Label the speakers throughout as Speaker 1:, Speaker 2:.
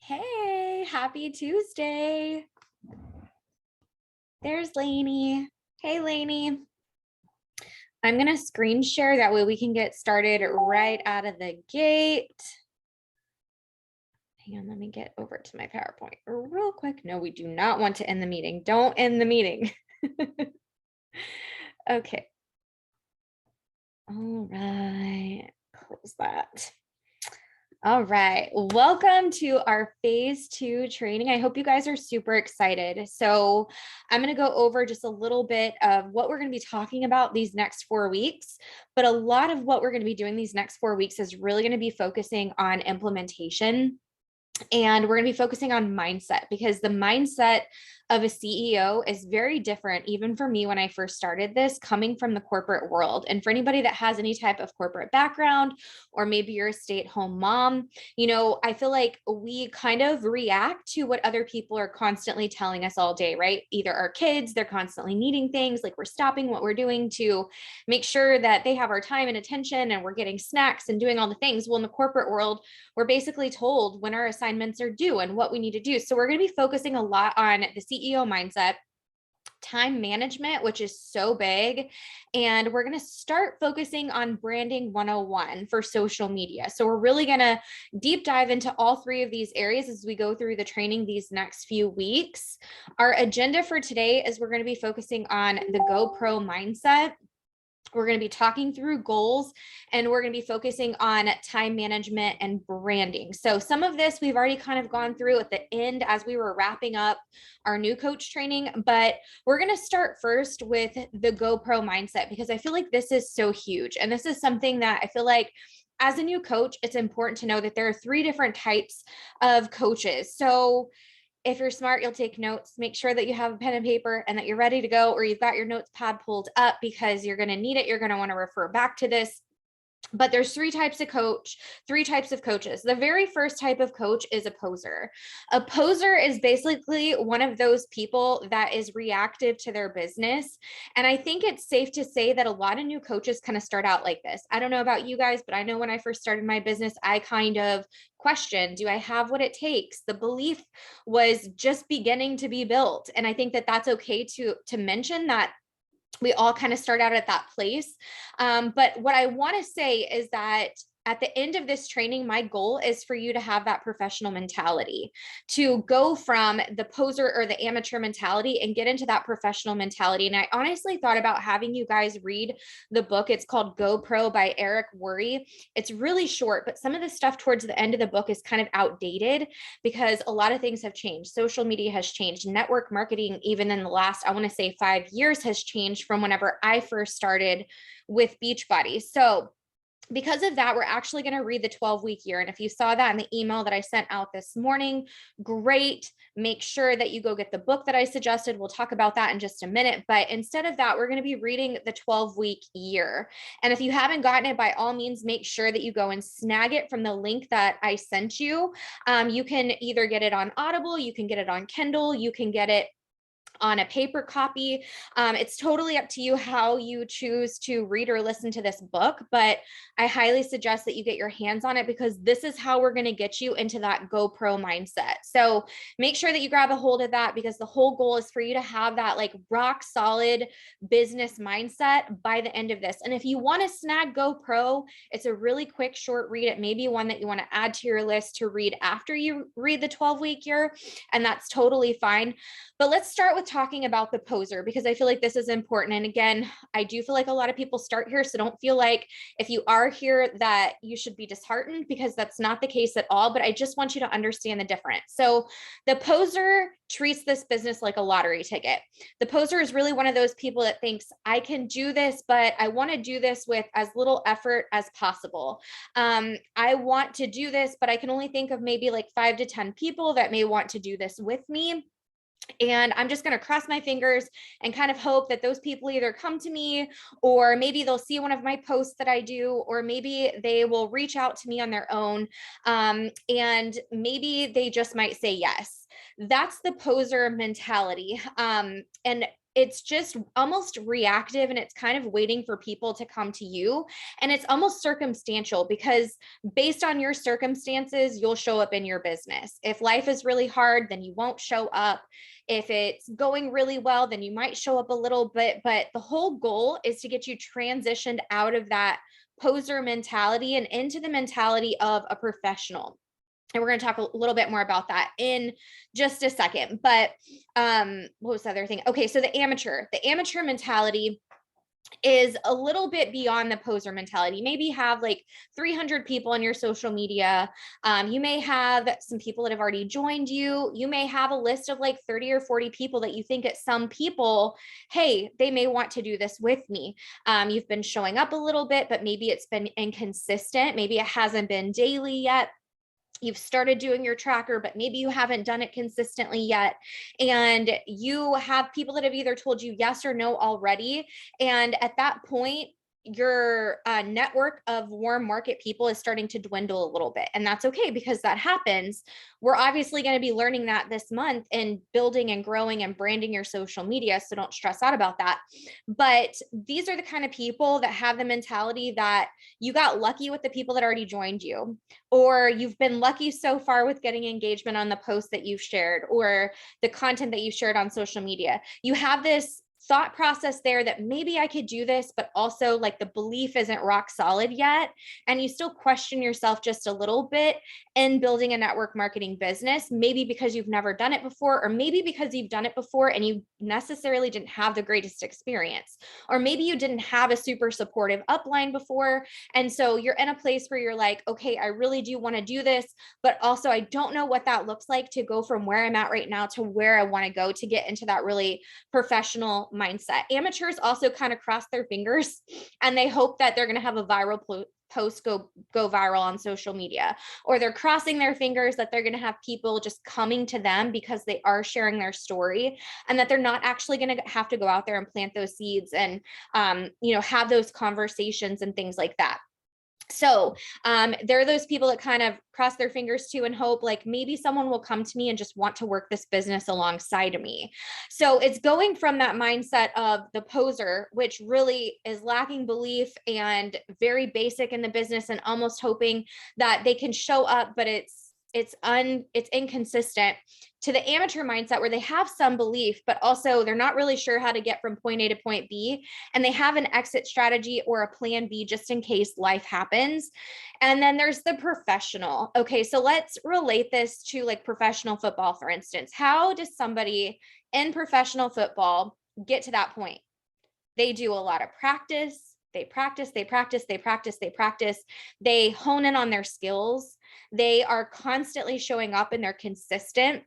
Speaker 1: Hey, happy Tuesday. There's Lainey. Hey, Lainey. I'm going to screen share. That way we can get started right out of the gate. Hang on, let me get over to my PowerPoint real quick. No, we do not want to end the meeting. Don't end the meeting. Okay. All right. Close that. All right, welcome to our phase 2 training. I hope you guys are super excited. So I'm going to go over just a little bit of what we're going to be talking about these next 4 weeks, but a lot of what we're going to be doing these next 4 weeks is really going to be focusing on implementation. And we're going to be focusing on mindset because the mindset of a CEO is very different, even for me when I first started this, coming from the corporate world. And for anybody that has any type of corporate background, or maybe you're a stay-at-home mom, I feel like we kind of react to what other people are constantly telling us all day, right? Either our kids, they're constantly needing things, like we're stopping what we're doing to make sure that they have our time and attention, and we're getting snacks and doing all the things. Well, in the corporate world, we're basically told when our assignments are due and what we need to do. So we're going to be focusing a lot on the CEO mindset, time management, which is so big. And we're going to start focusing on branding 101 for social media. So we're really going to deep dive into all 3 of these areas as we go through the training these next few weeks. Our agenda for today is we're going to be focusing on the GoPro mindset. We're going to be talking through goals, and we're going to be focusing on time management and branding. So some of this we've already kind of gone through at the end as we were wrapping up our new coach training, but we're going to start first with the GoPro mindset because I feel like this is so huge. And this is something that I feel like as a new coach, it's important to know that there are 3 different types of coaches. So if you're smart, you'll take notes. Make sure that you have a pen and paper and that you're ready to go, or you've got your notes pad pulled up because you're going to need it. You're going to want to refer back to this. But there's 3 types of coaches. The very first type of coach is a poser. A poser is basically one of those people that is reactive to their business. And I think it's safe to say that a lot of new coaches kind of start out like this. I don't know about you guys, but I know when I first started my business, I kind of questioned, do I have what it takes? The belief was just beginning to be built. And I think that that's okay to mention that we all kind of start out at that place. But what I want to say is that at the end of this training, my goal is for you to have that professional mentality, to go from the poser or the amateur mentality and get into that professional mentality. And I honestly thought about having you guys read the book. It's called GoPro by Eric Worre. It's really short, but some of the stuff towards the end of the book is kind of outdated because a lot of things have changed. Social media has changed. Network marketing, even in the last, I want to say 5 years, has changed from whenever I first started with Beachbody. So because of that, we're actually going to read the 12-week year. And if you saw that in the email that I sent out this morning, great. Make sure that you go get the book that I suggested. We'll talk about that in just a minute. But instead of that, we're going to be reading the 12-week year. And if you haven't gotten it, by all means, make sure that you go and snag it from the link that I sent you. You can either get it on Audible, you can get it on Kindle, you can get it on a paper copy. It's totally up to you how you choose to read or listen to this book, but I highly suggest that you get your hands on it because this is how we're going to get you into that GoPro mindset. So make sure that you grab a hold of that because the whole goal is for you to have that like rock solid business mindset by the end of this. And if you want to snag GoPro, it's a really quick, short read. It may be one that you want to add to your list to read after you read the 12-week year, and that's totally fine. But let's start with talking about the poser because I feel like this is important. And again, I do feel like a lot of people start here. So don't feel like if you are here that you should be disheartened because that's not the case at all. But I just want you to understand the difference. So the poser treats this business like a lottery ticket. The poser is really one of those people that thinks, I can do this, but I want to do this with as little effort as possible. I want to do this, but I can only think of maybe like 5 to 10 people that may want to do this with me. And I'm just going to cross my fingers and kind of hope that those people either come to me, or maybe they'll see one of my posts that I do, or maybe they will reach out to me on their own. And maybe they just might say yes. that's the poser mentality. And it's just almost reactive, and it's kind of waiting for people to come to you. And it's almost circumstantial, because based on your circumstances, you'll show up in your business. If life is really hard, then you won't show up. If it's going really well, then you might show up a little bit. But the whole goal is to get you transitioned out of that poser mentality and into the mentality of a professional. And we're going to talk a little bit more about that in just a second. But what was the other thing? Okay, so the amateur mentality is a little bit beyond the poser mentality. Maybe have like 300 people on your social media. You may have some people that have already joined you. You may have a list of like 30 or 40 people that you think at some people, hey, they may want to do this with me. You've been showing up a little bit, but maybe it's been inconsistent. Maybe it hasn't been daily yet. You've started doing your tracker, but maybe you haven't done it consistently yet. And you have people that have either told you yes or no already. And at that point, your network of warm market people is starting to dwindle a little bit. And that's okay, because that happens. We're obviously going to be learning that this month and building and growing and branding your social media. So don't stress out about that. But these are the kind of people that have the mentality that you got lucky with the people that already joined you, or you've been lucky so far with getting engagement on the posts that you've shared or the content that you've shared on social media. You have this thought process there that maybe I could do this, but also like the belief isn't rock solid yet. And you still question yourself just a little bit in building a network marketing business, maybe because you've never done it before, or maybe because you've done it before and you necessarily didn't have the greatest experience, or maybe you didn't have a super supportive upline before. And so you're in a place where you're like, okay, I really do want to do this, but also I don't know what that looks like to go from where I'm at right now to where I want to go to get into that really professional mindset. Amateurs also kind of cross their fingers and they hope that they're going to have a viral post go viral on social media, or they're crossing their fingers that they're going to have people just coming to them because they are sharing their story, and that they're not actually going to have to go out there and plant those seeds and have those conversations and things like that. So there are those people that kind of cross their fingers too and hope like maybe someone will come to me and just want to work this business alongside of me. So it's going from that mindset of the poser, which really is lacking belief and very basic in the business and almost hoping that they can show up, but it's inconsistent, to the amateur mindset where they have some belief, but also they're not really sure how to get from point A to point B. And they have an exit strategy or a plan B just in case life happens. And then there's the professional. Okay, so let's relate this to like professional football, for instance. How does somebody in professional football get to that point? They do a lot of practice. They practice, they practice, they practice, they practice. They hone in on their skills. They are constantly showing up and they're consistent.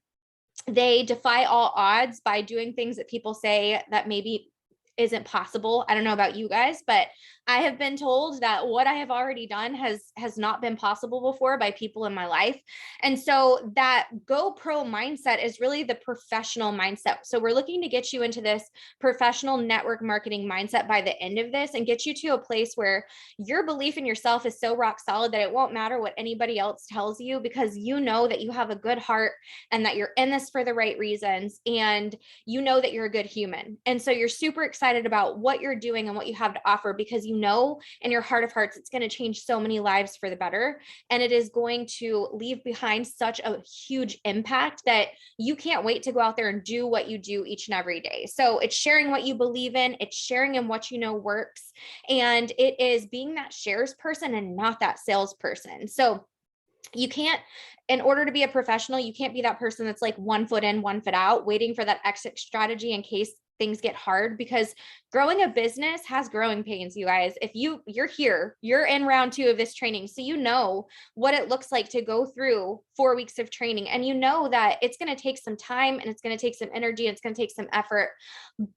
Speaker 1: They defy all odds by doing things that people say that maybe isn't possible. I don't know about you guys, but I have been told that what I have already done has not been possible before by people in my life. And so that GoPro mindset is really the professional mindset. So we're looking to get you into this professional network marketing mindset by the end of this and get you to a place where your belief in yourself is so rock solid that it won't matter what anybody else tells you, because you know that you have a good heart and that you're in this for the right reasons, and you know that you're a good human. And so you're super excited about what you're doing and what you have to offer, because you know in your heart of hearts it's going to change so many lives for the better, and it is going to leave behind such a huge impact that you can't wait to go out there and do what you do each and every day. So it's sharing what you believe in, it's sharing in what you know works, and it is being that shares person and not that salesperson. So you can't, in order to be a professional, you can't be that person that's like 1 foot in, 1 foot out, waiting for that exit strategy in case things get hard, because growing a business has growing pains, you guys. If you're here, you're in round 2 of this training. So you know what it looks like to go through 4 weeks of training, and you know that it's going to take some time and it's going to take some energy and it's going to take some effort.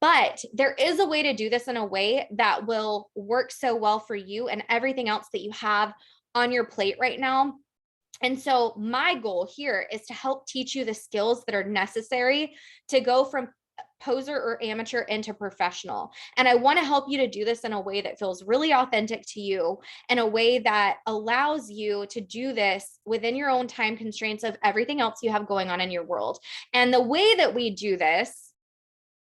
Speaker 1: But there is a way to do this in a way that will work so well for you and everything else that you have on your plate right now. And so my goal here is to help teach you the skills that are necessary to go from poser or amateur into professional. And I want to help you to do this in a way that feels really authentic to you, in a way that allows you to do this within your own time constraints of everything else you have going on in your world. And the way that we do this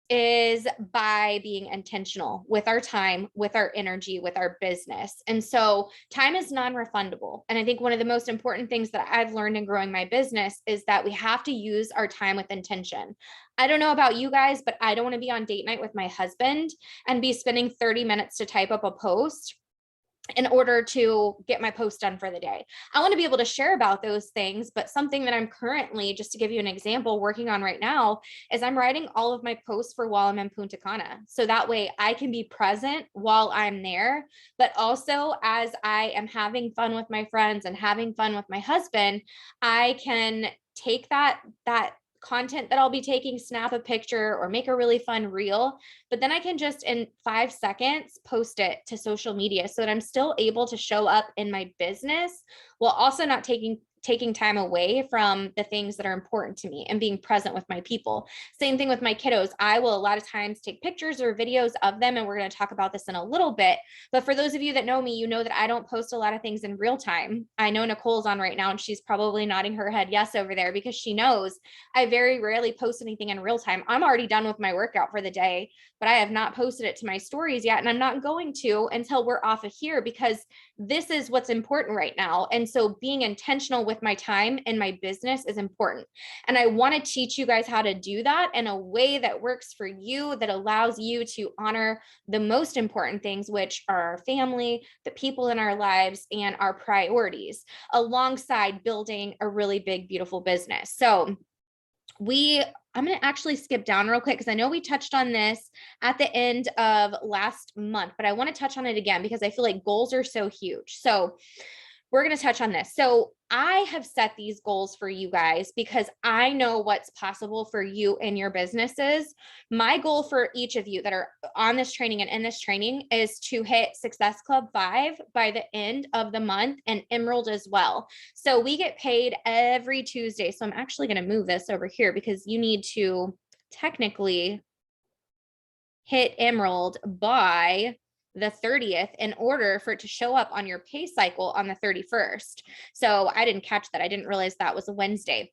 Speaker 1: is by being intentional with our time, with our energy, with our business. And so time is non-refundable. And I think one of the most important things that I've learned in growing my business is that we have to use our time with intention. I don't know about you guys, but I don't want to be on date night with my husband and be spending 30 minutes to type up a post in order to get my post done for the day. I want to be able to share about those things, but something that I'm currently, just to give you an example, working on right now is I'm writing all of my posts for while I'm in Punta Cana. So that way I can be present while I'm there, but also as I am having fun with my friends and having fun with my husband, I can take that content that I'll be taking, snap a picture or make a really fun reel, but then I can just in 5 seconds post it to social media so that I'm still able to show up in my business while also not taking time away from the things that are important to me and being present with my people. Same thing with my kiddos. I will a lot of times take pictures or videos of them, and we're going to talk about this in a little bit. But for those of you that know me, you know that I don't post a lot of things in real time. I know Nicole's on right now, and she's probably nodding her head yes over there because she knows I very rarely post anything in real time. I'm already done with my workout for the day, but I have not posted it to my stories yet. And I'm not going to until we're off of here, because this is what's important right now. And so being intentional with my time and my business is important. And I want to teach you guys how to do that in a way that works for you, that allows you to honor the most important things, which are our family, the people in our lives, and our priorities, alongside building a really big, beautiful business. So I'm going to actually skip down real quick because I know we touched on this at the end of last month, but I want to touch on it again because I feel like goals are so huge. So we're going to touch on this. So I have set these goals for you guys because I know what's possible for you and your businesses. My goal for each of you that are on this training and in this training is to hit Success Club 5 by the end of the month, and Emerald as well. So we get paid every Tuesday. So I'm actually going to move this over here because you need to technically hit Emerald by the 30th in order for it to show up on your pay cycle on the 31st. So I didn't catch that. I didn't realize that was a Wednesday.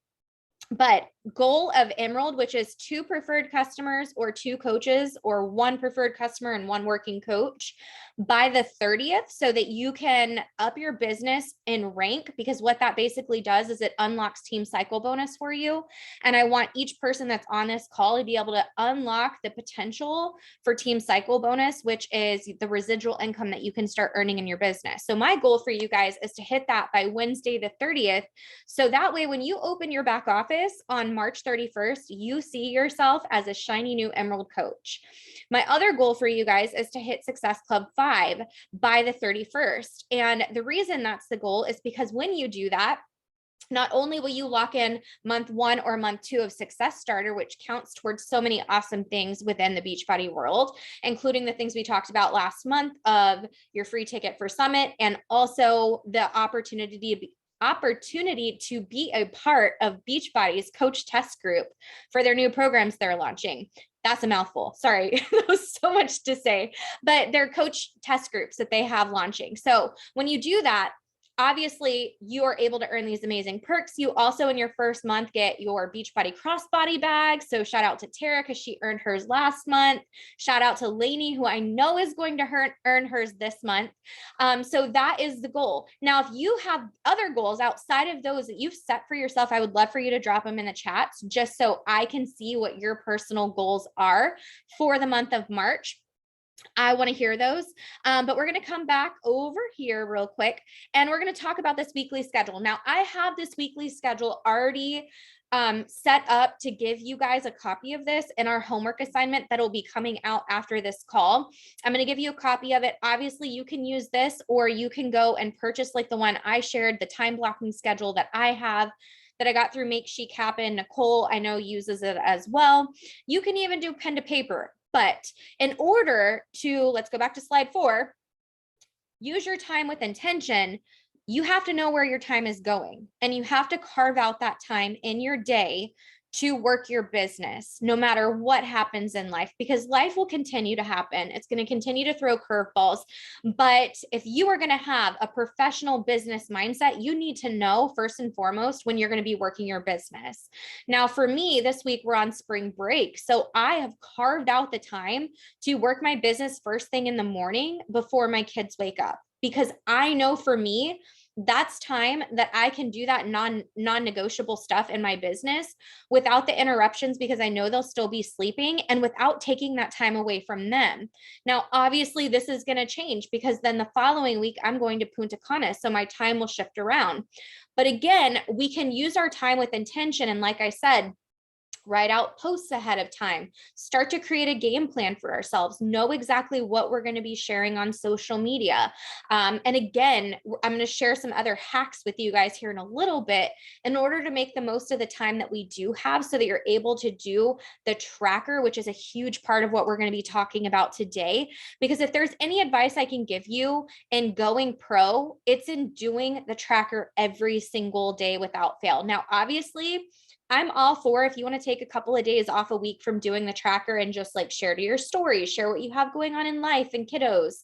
Speaker 1: But goal of Emerald, which is 2 preferred customers or 2 coaches or 1 preferred customer and 1 working coach by the 30th, so that you can up your business in rank, because what that basically does is it unlocks team cycle bonus for you. And I want each person that's on this call to be able to unlock the potential for team cycle bonus, which is the residual income that you can start earning in your business. So my goal for you guys is to hit that by Wednesday the 30th. So that way, when you open your back office on March 31st, you see yourself as a shiny new Emerald coach. My other goal for you guys is to hit Success Club 5 by the 31st. And the reason that's the goal is because when you do that, not only will you lock in month 1 or month 2 of Success Starter, which counts towards so many awesome things within the Beachbody world, including the things we talked about last month of your free ticket for Summit, and also the opportunity to be a part of Beachbody's coach test group for their new programs they're launching. That's a mouthful. Sorry, that was so much to say, but they're coach test groups that they have launching. So when you do that, obviously you are able to earn these amazing perks. You also in your first month get your Beachbody crossbody bag. So shout out to Tara because she earned hers last month. Shout out to Lainey, who I know is going to earn hers this month. So that is the goal. Now, if you have other goals outside of those that you've set for yourself, I would love for you to drop them in the chats just so I can see what your personal goals are for the month of March. I want to hear those. But we're going to come back over here real quick and we're going to talk about this weekly schedule. Now, I have this weekly schedule already set up to give you guys a copy of this in our homework assignment that'll be coming out after this call. I'm going to give you a copy of it. Obviously, you can use this or you can go and purchase like the one I shared, the time blocking schedule that I have that I got through Make Chic Happen. Nicole, I know, uses it as well. You can even do pen to paper. But in order to, let's go back to slide 4, use your time with intention, you have to know where your time is going. And you have to carve out that time in your day to work your business, no matter what happens in life, because life will continue to happen. It's going to continue to throw curveballs. But if you are going to have a professional business mindset, you need to know first and foremost when you're going to be working your business. Now, for me, this week we're on spring break. So I have carved out the time to work my business first thing in the morning before my kids wake up, because I know for me, that's time that I can do that non-negotiable stuff in my business without the interruptions, because I know they'll still be sleeping, and without taking that time away from them. Now, obviously this is going to change, because then the following week I'm going to Punta Cana. So my time will shift around. But again, we can use our time with intention. And like I said, write out posts ahead of time, start to create a game plan for ourselves, know exactly what we're going to be sharing on social media. And again, I'm going to share some other hacks with you guys here in a little bit in order to make the most of the time that we do have, so that you're able to do the tracker, which is a huge part of what we're going to be talking about today. Because if there's any advice I can give you in going pro, it's in doing the tracker every single day without fail. Now, obviously, I'm all for, if you want to take a couple of days off a week from doing the tracker and just like share to your stories, share what you have going on in life and kiddos,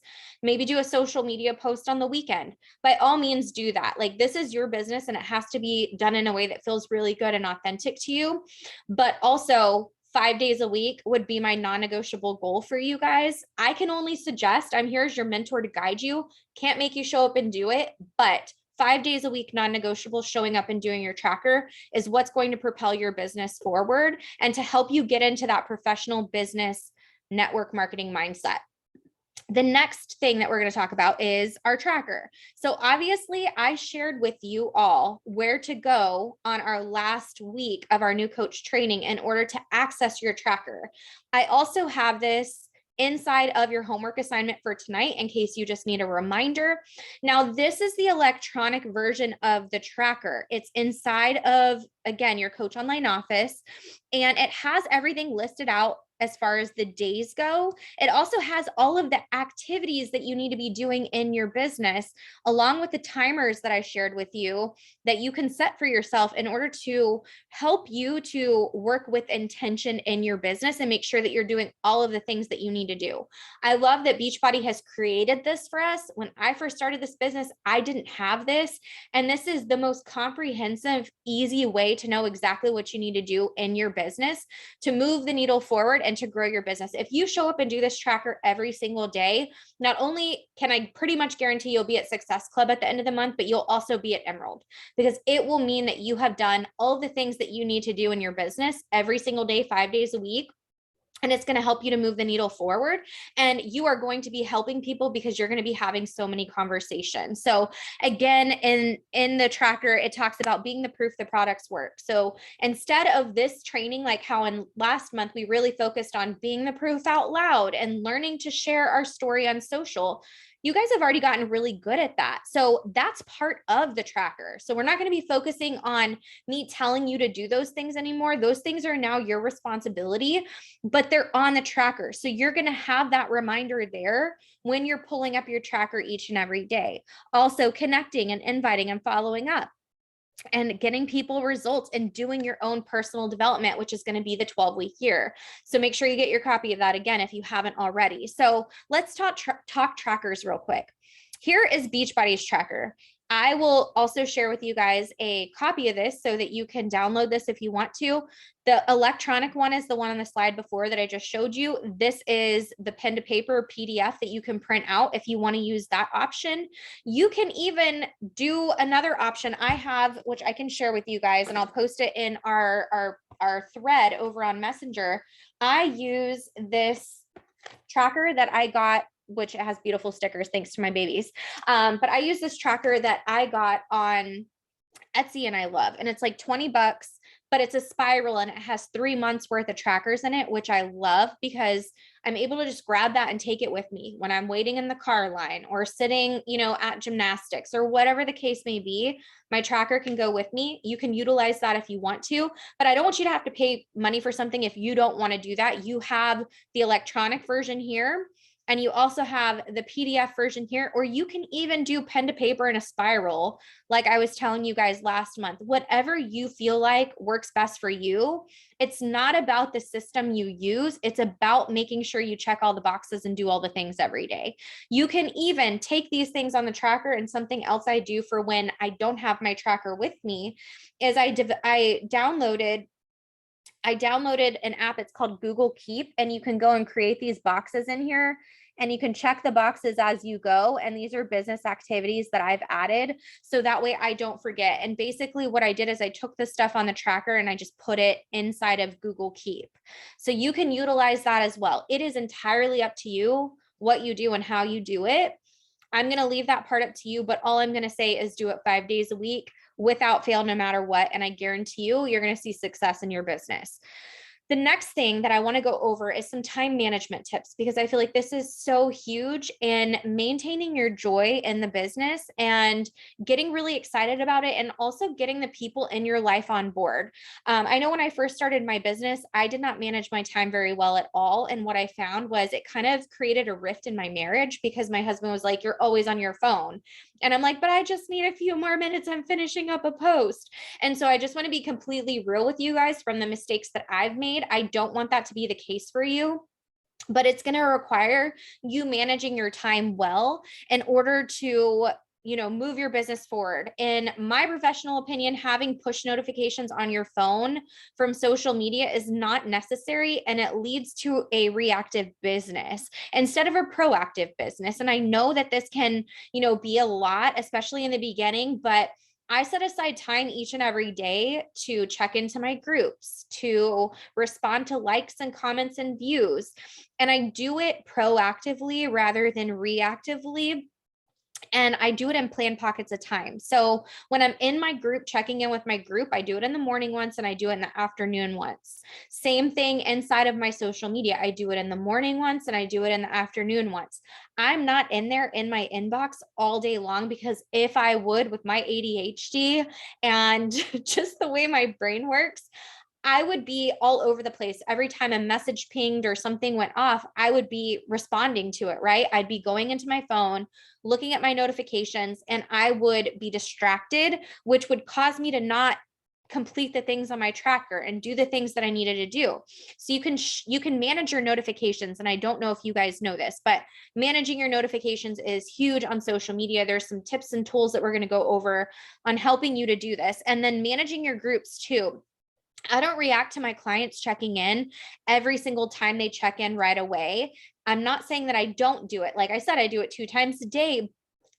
Speaker 1: maybe do a social media post on the weekend. By all means, do that. Like, this is your business and it has to be done in a way that feels really good and authentic to you. But also, 5 days a week would be my non-negotiable goal for you guys. I can only suggest, I'm here as your mentor to guide you. Can't make you show up and do it, but 5 days a week, non-negotiable, showing up and doing your tracker is what's going to propel your business forward and to help you get into that professional business network marketing mindset. The next thing that we're going to talk about is our tracker. So obviously I shared with you all where to go on our last week of our new coach training in order to access your tracker. I also have this inside of your homework assignment for tonight in case you just need a reminder. Now, this is the electronic version of the tracker. It's inside of, again, your Coach Online office, and it has everything listed out as far as the days go. It also has all of the activities that you need to be doing in your business, along with the timers that I shared with you that you can set for yourself in order to help you to work with intention in your business and make sure that you're doing all of the things that you need to do. I love that Beachbody has created this for us. When I first started this business, I didn't have this. And this is the most comprehensive, easy way to know exactly what you need to do in your business to move the needle forward and to grow your business. If you show up and do this tracker every single day, not only can I pretty much guarantee you'll be at Success Club at the end of the month, but you'll also be at Emerald, because it will mean that you have done all the things that you need to do in your business every single day, 5 days a week. And it's going to help you to move the needle forward. And you are going to be helping people because you're going to be having so many conversations. So again, in the tracker, it talks about being the proof the products work. So instead of this training, like how in last month, we really focused on being the proof out loud and learning to share our story on social, you guys have already gotten really good at that. So that's part of the tracker. So we're not going to be focusing on me telling you to do those things anymore. Those things are now your responsibility, but they're on the tracker. So you're going to have that reminder there when you're pulling up your tracker each and every day. Also connecting and inviting and following up and getting people results and doing your own personal development, which is going to be the 12-week year. So make sure you get your copy of that again if you haven't already. So let's talk trackers real quick. Here is Beachbody's tracker. I will also share with you guys a copy of this so that you can download this if you want to. The electronic one is the one on the slide before that I just showed you. This is the pen to paper PDF that you can print out if you want to use that option. You can even do another option I have, which I can share with you guys, and I'll post it in our thread over on Messenger. I use this tracker that I got, which has beautiful stickers thanks to my babies. But I use this tracker that I got on Etsy and I love, and it's like $20, but it's a spiral and it has 3 months worth of trackers in it, which I love because I'm able to just grab that and take it with me when I'm waiting in the car line or sitting, at gymnastics or whatever the case may be. My tracker can go with me. You can utilize that if you want to, but I don't want you to have to pay money for something if you don't want to do that. You have the electronic version here. And you also have the PDF version here, or you can even do pen to paper in a spiral, like I was telling you guys last month. Whatever you feel like works best for you. It's not about the system you use. It's about making sure you check all the boxes and do all the things every day. You can even take these things on the tracker. And something else I do for when I don't have my tracker with me is I downloaded an app. It's called Google Keep, and you can go and create these boxes in here, and you can check the boxes as you go. And these are business activities that I've added, so that way I don't forget. And basically what I did is I took the stuff on the tracker and I just put it inside of Google Keep. So you can utilize that as well. It is entirely up to you what you do and how you do it. I'm going to leave that part up to you, but all I'm going to say is do it 5 days a week without fail, no matter what. And I guarantee you're going to see success in your business. The next thing that I want to go over is some time management tips, because I feel like this is so huge in maintaining your joy in the business and getting really excited about it, and also getting the people in your life on board. I know when I first started my business, I did not manage my time very well at all. And what I found was it kind of created a rift in my marriage, because my husband was like, "You're always on your phone." And I'm like, "But I just need a few more minutes. I'm finishing up a post." And so I just want to be completely real with you guys from the mistakes that I've made. I don't want that to be the case for you, but it's going to require you managing your time well in order to move your business forward. In my professional opinion, having push notifications on your phone from social media is not necessary, and it leads to a reactive business instead of a proactive business. And I know that this can, be a lot, especially in the beginning, but I set aside time each and every day to check into my groups, to respond to likes and comments and views. And I do it proactively rather than reactively. And I do it in planned pockets of time. So when I'm in my group, checking in with my group, I do it in the morning once, and I do it in the afternoon once. Same thing inside of my social media. I do it in the morning once, and I do it in the afternoon once. I'm not in there in my inbox all day long, because if I would, with my ADHD and just the way my brain works, I would be all over the place. Every time a message pinged or something went off, I would be responding to it, right? I'd be going into my phone, looking at my notifications, and I would be distracted, which would cause me to not complete the things on my tracker and do the things that I needed to do. So you can manage your notifications. And I don't know if you guys know this, but managing your notifications is huge on social media. There's some tips and tools that we're going to go over on helping you to do this. And then managing your groups too. I don't react to my clients checking in every single time they check in right away. I'm not saying that I don't do it. Like I said, I do it 2 times a day,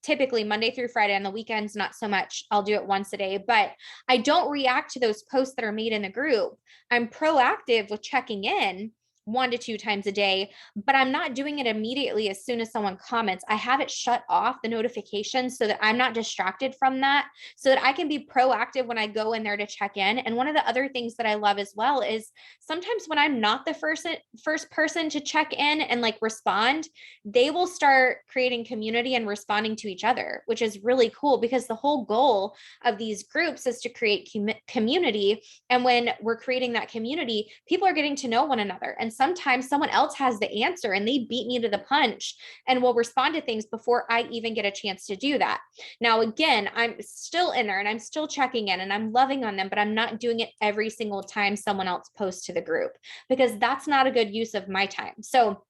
Speaker 1: typically Monday through Friday. On the weekends, not so much. I'll do it once a day, but I don't react to those posts that are made in the group. I'm proactive with checking in 1 to 2 times a day, but I'm not doing it immediately as soon as someone comments. I have it shut off, the notifications, so that I'm not distracted from that, so that I can be proactive when I go in there to check in. And one of the other things that I love as well is sometimes when I'm not the first person to check in and like respond, they will start creating community and responding to each other, which is really cool, because the whole goal of these groups is to create community. And when we're creating that community, people are getting to know one another. And sometimes someone else has the answer and they beat me to the punch and will respond to things before I even get a chance to do that. Now, again, I'm still in there and I'm still checking in and I'm loving on them, but I'm not doing it every single time someone else posts to the group, because that's not a good use of my time. So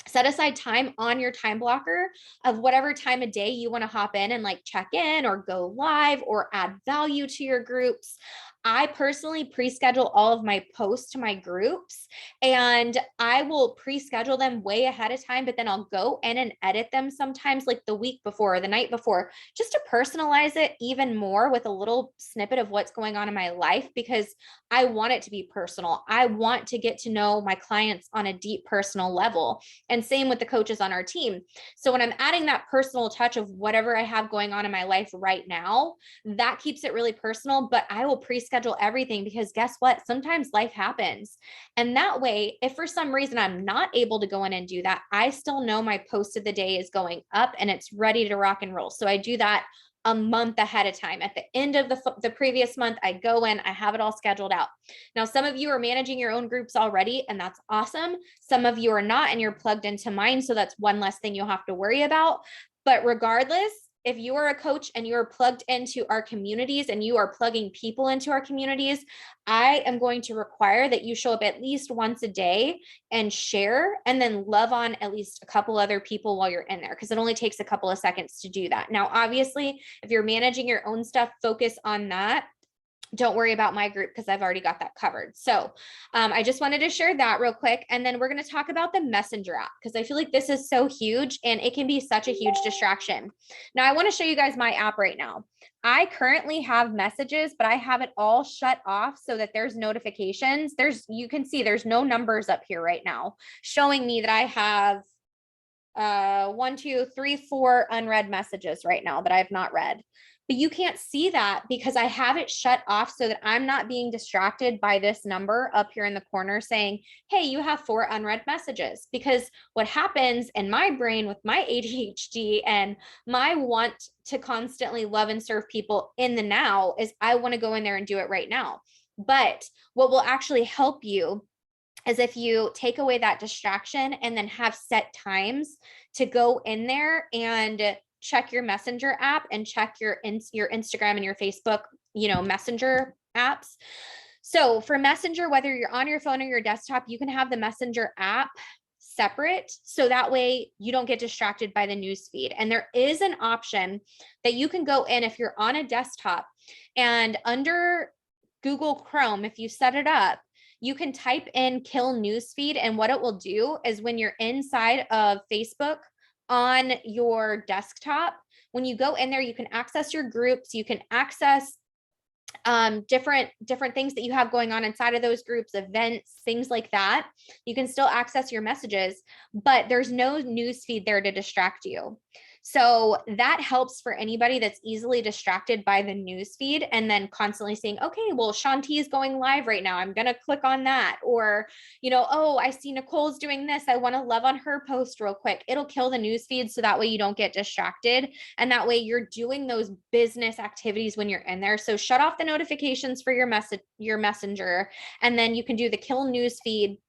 Speaker 1: set aside time on your time blocker of whatever time of day you want to hop in and like check in or go live or add value to your groups. I personally pre-schedule all of my posts to my groups, and I will pre-schedule them way ahead of time, but then I'll go in and edit them sometimes like the week before or the night before, just to personalize it even more with a little snippet of what's going on in my life, because I want it to be personal. I want to get to know my clients on a deep personal level. And same with the coaches on our team. So when I'm adding that personal touch of whatever I have going on in my life right now, that keeps it really personal, but I will pre-schedule everything, because guess what? Sometimes life happens. And that way, if for some reason I'm not able to go in and do that, I still know my post of the day is going up and it's ready to rock and roll. So I do that a month ahead of time. At the end of the previous month, I go in, I have it all scheduled out. Now, some of you are managing your own groups already, and that's awesome. Some of you are not, and you're plugged into mine. So that's one less thing you'll have to worry about. But regardless, if you are a coach and you are plugged into our communities and you are plugging people into our communities, I am going to require that you show up at least once a day and share, and then love on at least a couple other people while you're in there, because it only takes a couple of seconds to do that. Now, obviously, if you're managing your own stuff, focus on that. Don't worry about my group because I've already got that covered. So I just wanted to share that real quick. And then we're going to talk about the Messenger app, because I feel like this is so huge and it can be such a huge distraction. Now, I want to show you guys my app right now. I currently have messages, but I have it all shut off so that there's notifications. You can see there's no numbers up here right now showing me that I have 1, 2, 3, 4 unread messages right now that I have not read. But you can't see that because I have it shut off so that I'm not being distracted by this number up here in the corner saying, hey, you have 4 unread messages. Because what happens in my brain with my ADHD and my want to constantly love and serve people in the now is I want to go in there and do it right now. But what will actually help you is if you take away that distraction and then have set times to go in there and check your Messenger app and check your Instagram and your Facebook, Messenger apps. So for Messenger, whether you're on your phone or your desktop, you can have the Messenger app separate. So that way you don't get distracted by the news feed. And there is an option that you can go in if you're on a desktop and under Google Chrome, if you set it up, you can type in kill newsfeed. And what it will do is when you're inside of Facebook on your desktop, when you go in there, you can access your groups, you can access different things that you have going on inside of those groups, events, things like that. You can still access your messages, but there's no news feed there to distract you. So that helps for anybody that's easily distracted by the news feed and then constantly saying, okay, well, Shanti is going live right now. I'm going to click on that. Or, oh, I see Nicole's doing this. I want to love on her post real quick. It'll kill the news feed. So that way you don't get distracted. And that way you're doing those business activities when you're in there. So shut off the notifications for your messenger. And then you can do the kill news feed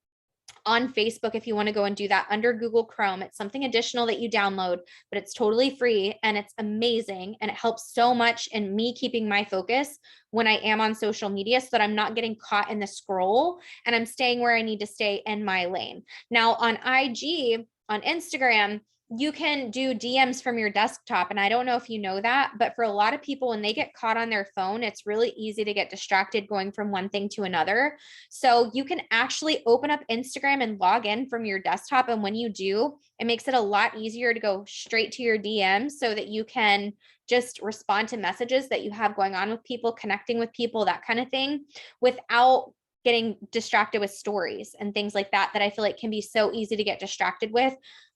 Speaker 1: on Facebook if you want to go and do that under Google Chrome. It's something additional that you download, but it's totally free and it's amazing. And it helps so much in me keeping my focus when I am on social media so that I'm not getting caught in the scroll and I'm staying where I need to stay in my lane. Now on IG, on Instagram, you can do DMs from your desktop. And I don't know if you know that, but for a lot of people, when they get caught on their phone, it's really easy to get distracted going from one thing to another. So you can actually open up Instagram and log in from your desktop. And when you do, it makes it a lot easier to go straight to your DMs so that you can just respond to messages that you have going on with people, connecting with people, that kind of thing, without getting distracted with stories and things like that, that I feel like can be so easy to get distracted with.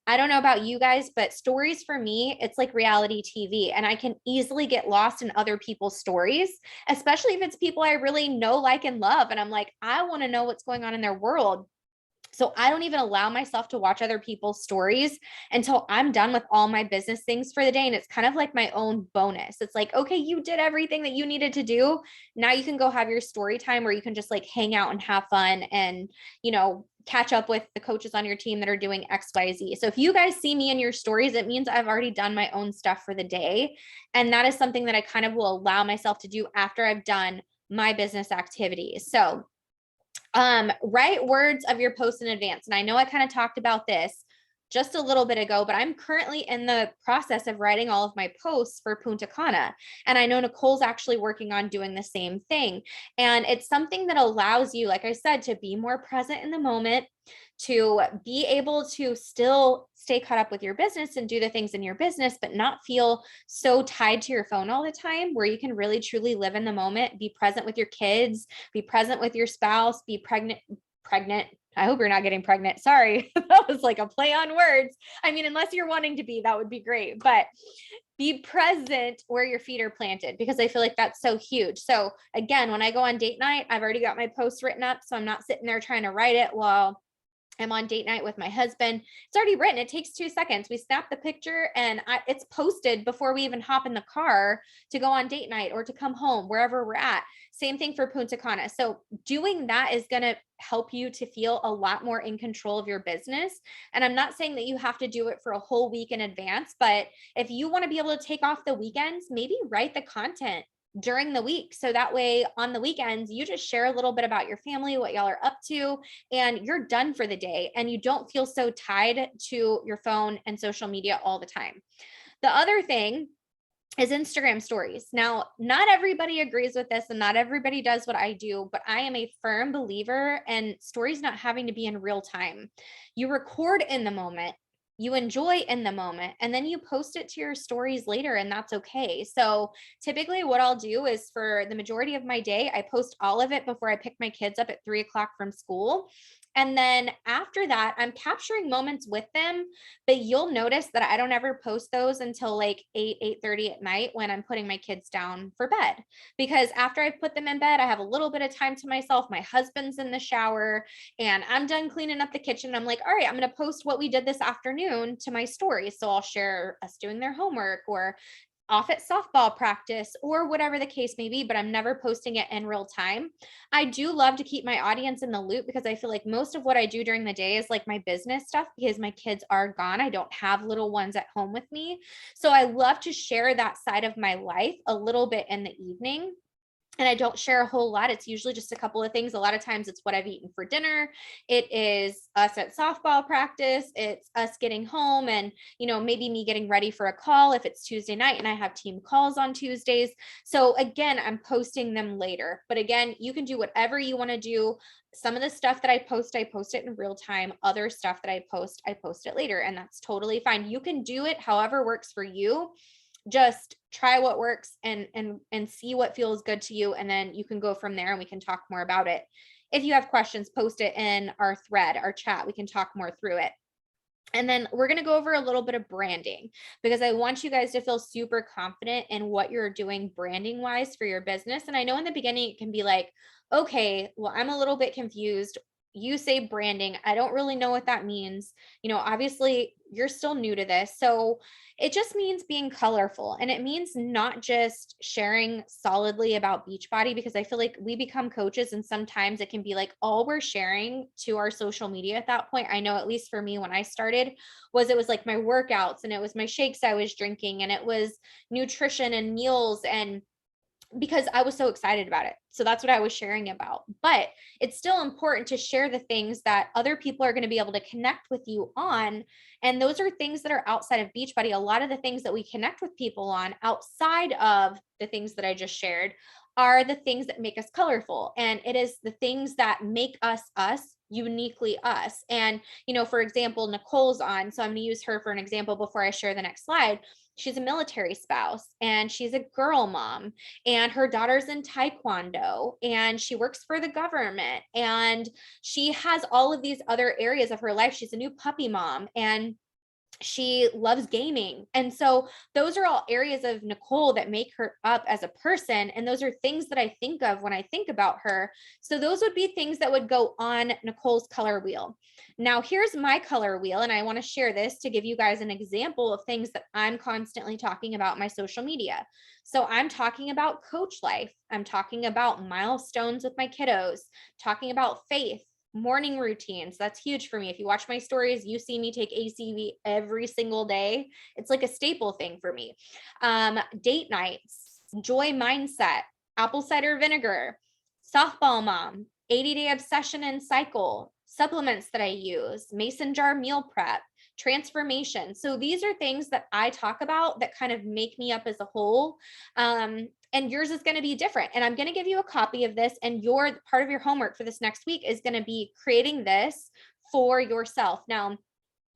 Speaker 1: I don't know about you guys, but stories for me, it's like reality TV, and I can easily get lost in other people's stories, especially if it's people I really know, like, and love. And I'm like, I want to know what's going on in their world. So I don't even allow myself to watch other people's stories until I'm done with all my business things for the day. And it's kind of like my own bonus. It's like, okay, you did everything that you needed to do. Now you can go have your story time where you can just like hang out and have fun and, catch up with the coaches on your team that are doing XYZ. So if you guys see me in your stories, it means I've already done my own stuff for the day. And that is something that I kind of will allow myself to do after I've done my business activities. So write words of your post in advance. And I know I kind of talked about this just a little bit ago, but I'm currently in the process of writing all of my posts for Punta Cana. And I know Nicole's actually working on doing the same thing. And it's something that allows you, like I said, to be more present in the moment, to be able to still stay caught up with your business and do the things in your business, but not feel so tied to your phone all the time, where you can really truly live in the moment, be present with your kids, be present with your spouse, be pregnant. I hope you're not getting pregnant. Sorry. That was like a play on words. I mean, unless you're wanting to be, that would be great, but be present where your feet are planted, because I feel like that's so huge. So again, when I go on date night, I've already got my post written up. So I'm not sitting there trying to write it while I'm on date night with my husband. It's already written. It takes 2 seconds. We snap the picture and it's posted before we even hop in the car to go on date night or to come home, wherever we're at. Same thing for Punta Cana. So doing that is going to help you to feel a lot more in control of your business. And I'm not saying that you have to do it for a whole week in advance, but if you want to be able to take off the weekends, maybe write the content during the week. So that way on the weekends, you just share a little bit about your family, what y'all are up to, and you're done for the day. And you don't feel so tied to your phone and social media all the time. The other thing is Instagram stories. Now, not everybody agrees with this and not everybody does what I do, but I am a firm believer in stories not having to be in real time. You record in the moment, you enjoy in the moment, and then you post it to your stories later, and that's okay. So typically what I'll do is for the majority of my day, I post all of it before I pick my kids up at 3 o'clock from school. And then after that, I'm capturing moments with them, but you'll notice that I don't ever post those until like 8:30 at night when I'm putting my kids down for bed. Because after I put them in bed, I have a little bit of time to myself. My husband's in the shower and I'm done cleaning up the kitchen. I'm like, all right, I'm going to post what we did this afternoon to my story. So I'll share us doing their homework or off at softball practice or whatever the case may be, but I'm never posting it in real time. I do love to keep my audience in the loop because I feel like most of what I do during the day is like my business stuff because my kids are gone. I don't have little ones at home with me. So I love to share that side of my life a little bit in the evening. And I don't share a whole lot. It's usually just a couple of things. A lot of times it's what I've eaten for dinner. It is us at softball practice. It's us getting home and, maybe me getting ready for a call if it's Tuesday night and I have team calls on Tuesdays. So again, I'm posting them later. But again, you can do whatever you want to do. Some of the stuff that I post it in real time. Other stuff that I post it later. And that's totally fine. You can do it however works for you. Just try what works and see what feels good to you, and then you can go from there and we can talk more about it. If you have questions, post it in our thread, our chat. We can talk more through it. And then we're going to go over a little bit of branding because I want you guys to feel super confident in what you're doing branding wise for your business. And I know in the beginning it can be like, okay, well, I'm a little bit confused. You say branding. I don't really know what that means. Obviously you're still new to this. So it just means being colorful, and it means not just sharing solidly about Beachbody, because I feel like we become coaches and sometimes it can be like all we're sharing to our social media at that point. I know at least for me when I started it was like my workouts and it was my shakes I was drinking and it was nutrition and meals, and because I was so excited about it. So that's what I was sharing about. But it's still important to share the things that other people are going to be able to connect with you on. And those are things that are outside of Beachbody. A lot of the things that we connect with people on outside of the things that I just shared are the things that make us colorful. And it is the things that make us uniquely us. And, for example, Nicole's on. So I'm going to use her for an example before I share the next slide. She's a military spouse and she's a girl mom, and her daughter's in Taekwondo and she works for the government and she has all of these other areas of her life. She's a new puppy mom and she loves gaming. And so those are all areas of Nicole that make her up as a person. And those are things that I think of when I think about her. So those would be things that would go on Nicole's color wheel. Now here's my color wheel. And I want to share this to give you guys an example of things that I'm constantly talking about on my social media. So I'm talking about coach life. I'm talking about milestones with my kiddos, talking about faith, morning routines. That's huge for me. If you watch my stories, you see me take ACV every single day. It's like a staple thing for me. Date nights, joy mindset, apple cider vinegar, softball mom, 80-day obsession and cycle, supplements that I use, mason jar meal prep, transformation. So these are things that I talk about that kind of make me up as a whole. And yours is going to be different. And I'm going to give you a copy of this, and your part of your homework for this next week is going to be creating this for yourself. Now,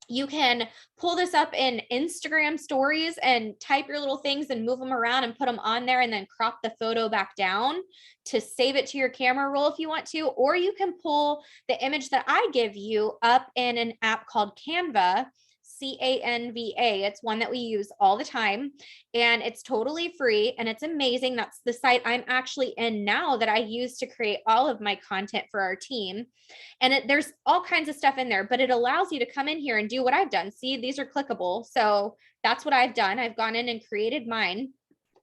Speaker 1: you can pull this up in Instagram stories and type your little things and move them around and put them on there and then crop the photo back down to save it to your camera roll if you want to, or you can pull the image that I give you up in an app called Canva, Canva. It's one that we use all the time, and it's totally free and it's amazing. That's the site I'm actually in now that I use to create all of my content for our team. And there's all kinds of stuff in there, but it allows you to come in here and do what I've done. See, these are clickable. So that's what I've done. I've gone in and created mine.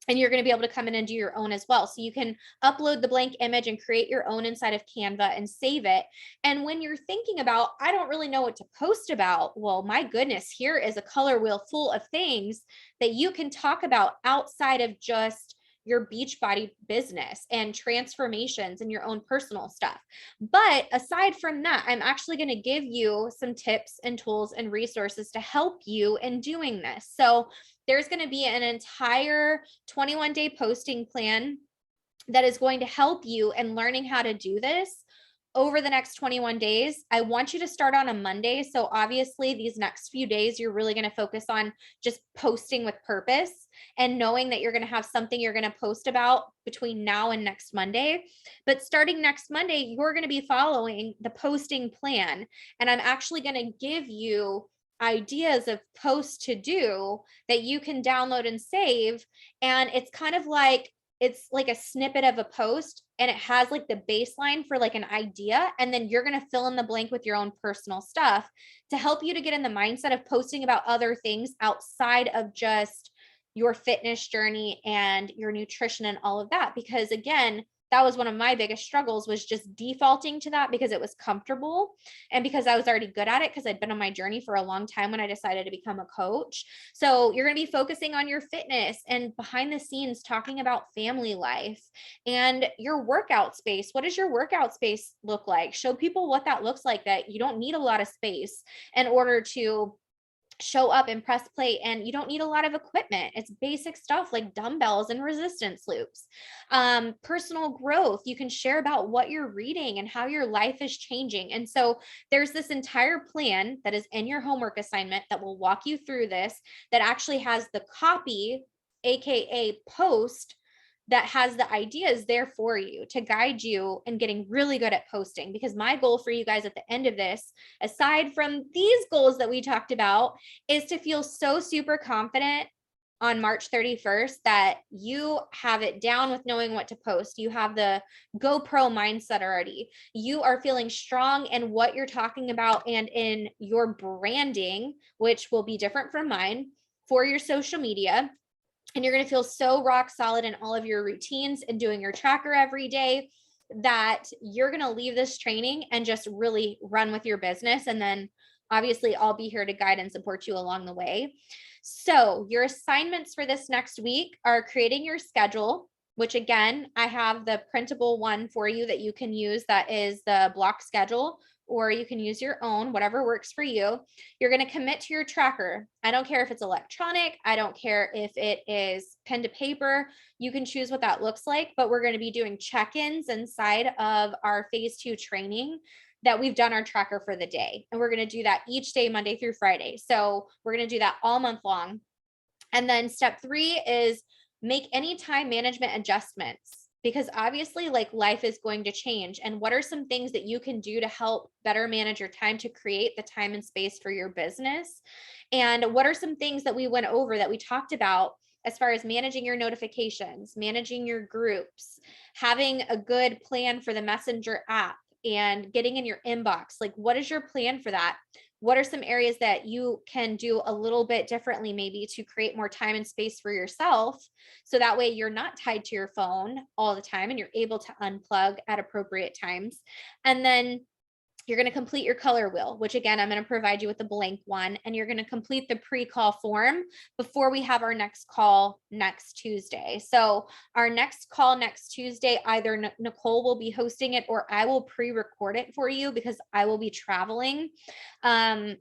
Speaker 1: And you're going to be able to come in and do your own as well. So you can upload the blank image and create your own inside of Canva and save it. And when you're thinking about, I don't really know what to post about, well, my goodness, here is a color wheel full of things that you can talk about outside of just your Beachbody business and transformations and your own personal stuff. But aside from that, I'm actually going to give you some tips and tools and resources to help you in doing this. So there's going to be an entire 21-day posting plan that is going to help you in learning how to do this over the next 21 days. I want you to start on a Monday. So obviously these next few days, you're really going to focus on just posting with purpose and knowing that you're going to have something you're going to post about between now and next Monday. But starting next Monday, you're going to be following the posting plan. And I'm actually going to give you ideas of posts to do that you can download and save. And it's kind of like, it's like a snippet of a post, and it has like the baseline for like an idea. And then you're going to fill in the blank with your own personal stuff to help you to get in the mindset of posting about other things outside of just your fitness journey and your nutrition and all of that. Because again, that was one of my biggest struggles, was just defaulting to that because it was comfortable and because I was already good at it because I'd been on my journey for a long time when I decided to become a coach. So you're going to be focusing on your fitness and behind the scenes talking about family life and your workout space. What does your workout space look like? Show people what that looks like, that you don't need a lot of space in order to show up and press play, and you don't need a lot of equipment. It's basic stuff like dumbbells and resistance loops. Personal growth, you can share about what you're reading and how your life is changing. And so there's this entire plan that is in your homework assignment that will walk you through this, that actually has the copy, aka post, that has the ideas there for you to guide you in getting really good at posting. Because my goal for you guys at the end of this, aside from these goals that we talked about, is to feel so super confident on March 31st that you have it down with knowing what to post. You have the GoPro mindset already. You are feeling strong in what you're talking about and in your branding, which will be different from mine, for your social media. And you're going to feel so rock solid in all of your routines and doing your tracker every day that you're going to leave this training and just really run with your business. And then obviously I'll be here to guide and support you along the way. So your assignments for this next week are creating your schedule, which again, I have the printable one for you that you can use. That is the block schedule, or you can use your own, whatever works for you. You're going to commit to your tracker. I don't care if it's electronic. I don't care if it is pen to paper. You can choose what that looks like, but we're going to be doing check-ins inside of our phase 2 training that we've done our tracker for the day. And we're going to do that each day, Monday through Friday. So we're going to do that all month long. And then step 3 is make any time management adjustments, because obviously like life is going to change. And what are some things that you can do to help better manage your time to create the time and space for your business? And what are some things that we went over that we talked about as far as managing your notifications, managing your groups, having a good plan for the Messenger app, and getting in your inbox? Like, what is your plan for that? What are some areas that you can do a little bit differently, maybe to create more time and space for yourself? So that way you're not tied to your phone all the time and you're able to unplug at appropriate times. And then you're going to complete your color wheel, which again, I'm going to provide you with a blank one, and you're going to complete the pre-call form before we have our next call next Tuesday. So our next call next Tuesday, either Nicole will be hosting it or I will pre-record it for you because I will be traveling. And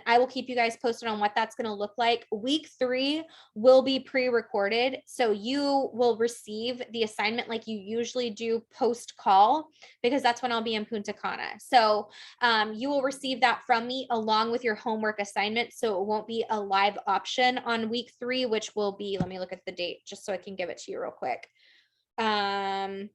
Speaker 1: I will keep you guys posted on what that's going to look like. Week 3 will be pre-recorded. So you will receive the assignment like you usually do post-call, because that's when I'll be in Punta Cana. So you will receive that from me along with your homework assignment. So it won't be a live option on week 3, which will be, let me look at the date just so I can give it to you real quick. March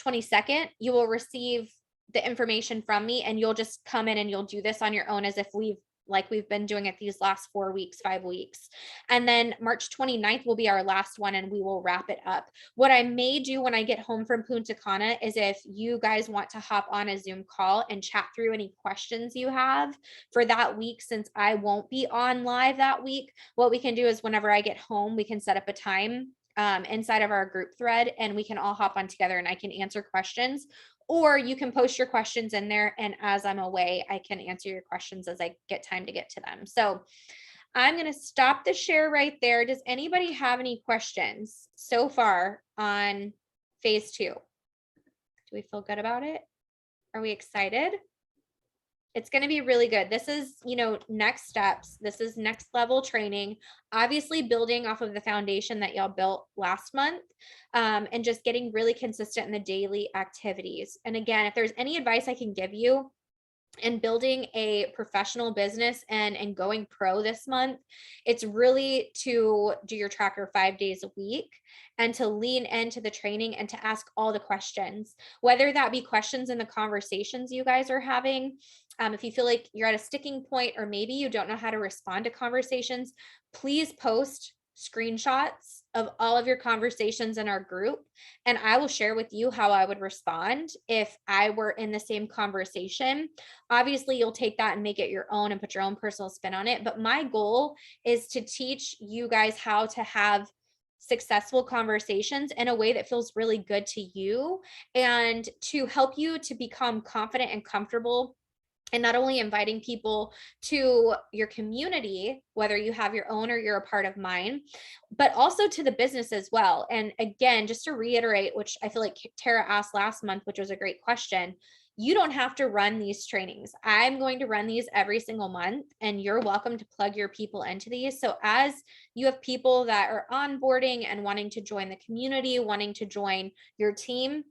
Speaker 1: 22nd, you will receive the information from me, and you'll just come in and you'll do this on your own as if we've like we've been doing it these last 4 weeks, 5 weeks. And then March 29th will be our last one, and we will wrap it up. What I may do when I get home from Punta Cana is if you guys want to hop on a Zoom call and chat through any questions you have for that week, since I won't be on live that week, what we can do is whenever I get home, we can set up a time inside of our group thread, and we can all hop on together and I can answer questions. Or you can post your questions in there, and as I'm away, I can answer your questions as I get time to get to them. So I'm going to stop the share right there. Does anybody have any questions so far on phase 2? Do we feel good about it? Are we excited? It's going to be really good. This is, next steps. This is next level training, obviously building off of the foundation that y'all built last month, and just getting really consistent in the daily activities. And again, if there's any advice I can give you in building a professional business and going pro this month, it's really to do your tracker 5 days a week and to lean into the training and to ask all the questions, whether that be questions in the conversations you guys are having. If you feel like you're at a sticking point, or maybe you don't know how to respond to conversations, please post screenshots of all of your conversations in our group, and I will share with you how I would respond if I were in the same conversation. Obviously, you'll take that and make it your own and put your own personal spin on it. But my goal is to teach you guys how to have successful conversations in a way that feels really good to you, and to help you to become confident and comfortable, and not only inviting people to your community, whether you have your own or you're a part of mine, but also to the business as well. And again, just to reiterate, which I feel like Tara asked last month, which was a great question, you don't have to run these trainings. I'm going to run these every single month, and you're welcome to plug your people into these. So as you have people that are onboarding and wanting to join the community, wanting to join your team,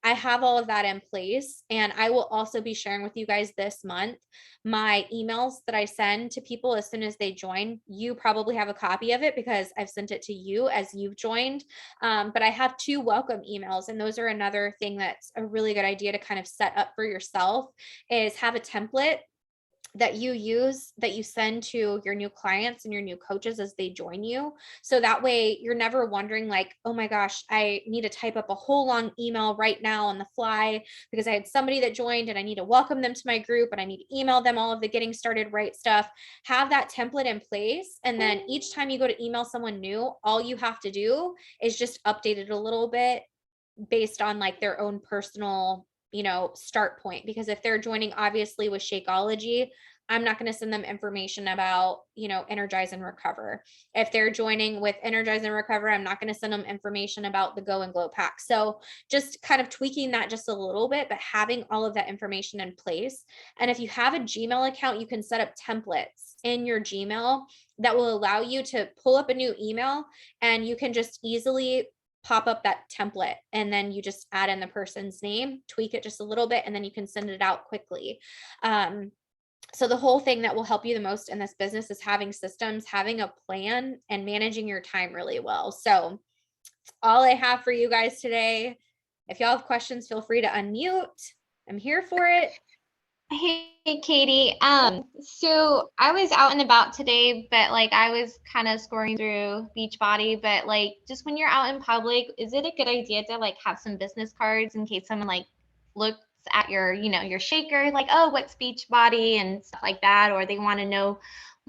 Speaker 1: I have all of that in place. And I will also be sharing with you guys this month my emails that I send to people as soon as they join. You probably have a copy of it because I've sent it to you as you've joined. But I have 2 welcome emails, and those are another thing that's a really good idea to kind of set up for yourself, is have a template that you use, that you send to your new clients and your new coaches as they join you. So that way you're never wondering like, oh my gosh, I need to type up a whole long email right now on the fly because I had somebody that joined and I need to welcome them to my group and I need to email them all of the getting started right stuff. Have that template in place. And then each time you go to email someone new, all you have to do is just update it a little bit based on like their own personal start point. Because if they're joining obviously with Shakeology, I'm not going to send them information about Energize and Recover. If they're joining with Energize and Recover, I'm not going to send them information about the Go and Glow pack. So just kind of tweaking that just a little bit, but having all of that information in place. And if you have a Gmail account, you can set up templates in your Gmail that will allow you to pull up a new email, and you can just easily pop up that template, and then you just add in the person's name, tweak it just a little bit, and then you can send it out quickly. So the whole thing that will help you the most in this business is having systems, having a plan, and managing your time really well. So that's all I have for you guys today. If y'all have questions, feel free to unmute. I'm here for it.
Speaker 2: Hey, Katie. So I was out and about today, but like I was kind of scrolling through Beachbody, but like just when you're out in public, is it a good idea to like have some business cards in case someone like looks at your, your shaker, like, oh, what's Beachbody and stuff like that, or they want to know